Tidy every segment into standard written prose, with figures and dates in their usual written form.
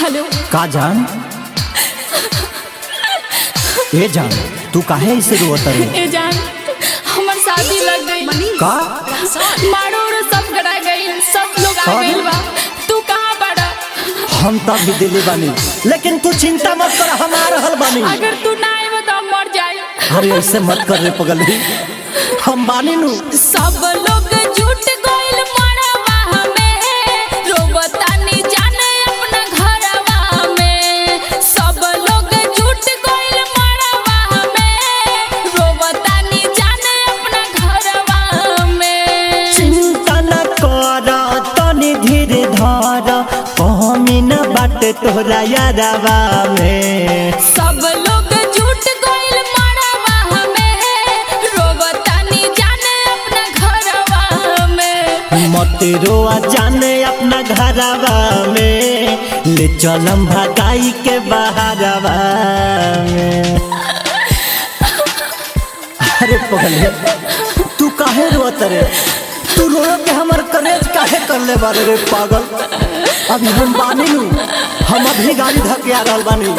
Hello का जान ए जान तू काहे ऐसे रोत रे? ए जान हमार शादी लग गई का मारो और सब गड़ा गई सब लोग आ गइल बा तू कहां बड़ा? हम तब भी दिल्ली बानी लेकिन तू चिंता मत कर हम आ रहल बानी। अगर तू ना आए तो हम मर जाए। अरे ऐसे मत कर रे पगली हम बानी नु। सब लोग झूठ गइल मरवा में रोबतानी जाने अपना घरवा में। सब लोग झूठ गइल मरवा में रोबतानी जाने अपना घरवा में। चिंता न कर तनी धीर धर कमी न बाटे तोरा यारवा में। सब लोग झूठ गइल मरवा में रोबतानी जाने अपना घरवा में। मत रोआ जाने अपना घरवा में ले चलम भगाई के बहारवा में। अरे पगले तू काहे रोत रे? तू रो के हमर कलेज काहे कर ले बारे रे पागल? अभी हम बानी नु हम अभी गाड़ी धके आ रहल बानी।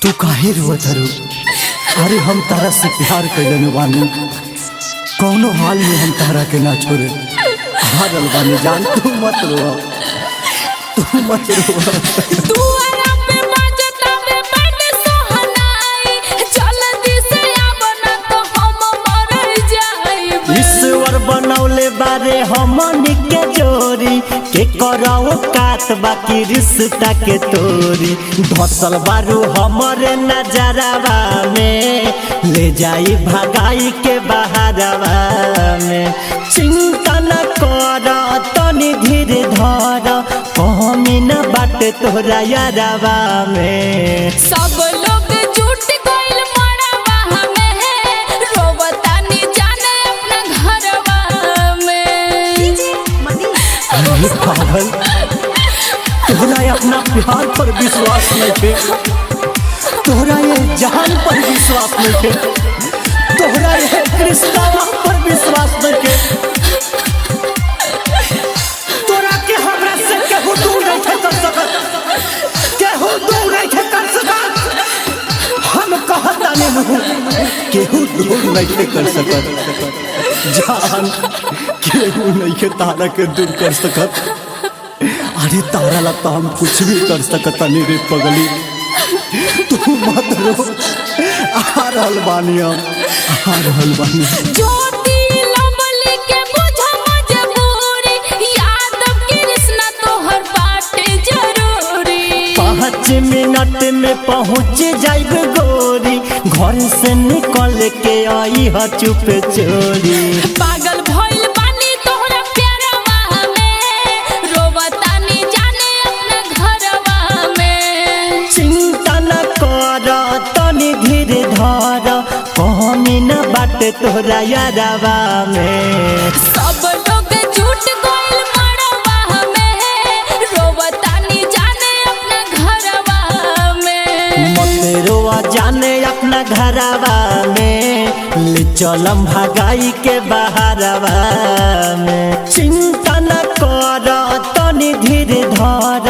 तू काहे रोत रो? अरे हम तारा से प्यार कैले बानी कौनो हाल में हम तारा के ना छोड़े। हारल बानी जान तू मत रो तू मत रो। तू आराम पे बाजता में बैठ सोहनाई जल्दी से आबना तो हम मर जाइब। ईश्वर बनौले बारे हमनी के जोरी के कराओ कात बाकी रिश्ता के तोरी। धसल बारू हमरे नजरवा में ले जाई भगाई के बहारवा में। चिंता न कर तनी धीर धर कमी न बाटे तोरा यारवा में। सब लोग झूठ गइल मरवा में रोबतानी जाने अपना घरवा में। अरे पागल तोरा अपना प्यार पर विश्वास नहीं थे, तोरा ये जान पर विश्वास नहीं थे, तोरा ये रिश्ता पर विश्वास नहीं थे। तोरा के हमरा से केहू दूर नहीं थे कर सकत, केहू दूर नहीं थे कर सकत। हम कहता नहीं केहू दूर नहीं थे कर सकत। जान केहू नहीं के तारा के दूर कर सकत। अरे तारा ला तो हम कुछ भी कर सकता नहीं रे पगली तू मत रो। आ रहल बानी हम आ रहल बानी। ज्योति लंबली के बुझा मजबूरी याद कृष्णा तोहर बाटे जरूरी। 5 मिनट में पहुँच जाइब गोरी घर से निकल के आई ह चुप चोरी। पागल भइल बानी तोहरा प्यारवा में रोबतानी जाने अपना घरवा में। चिंता न कर तनी धीर धर कमी न बाटे तोरा यारवा में। सब लोग झूठ गइल मरवा में रोबतानी जाने अपना घरवा में। मत रोआ जाने अपना घरवा में ले चलम भगाई के बहारवा में। चिंता न कर तनी धीर धर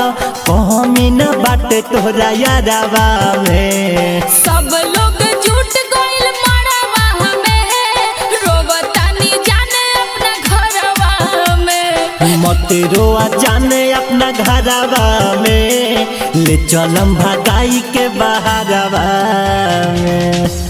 कमी न बाटे तोरा यारवा में। सब लोग झूठ गइल मरवा में रोबतानी जाने अपना घरवा में। मत रोआ जाने अपना घरवा में ले चलम भगाई के बहारवा में।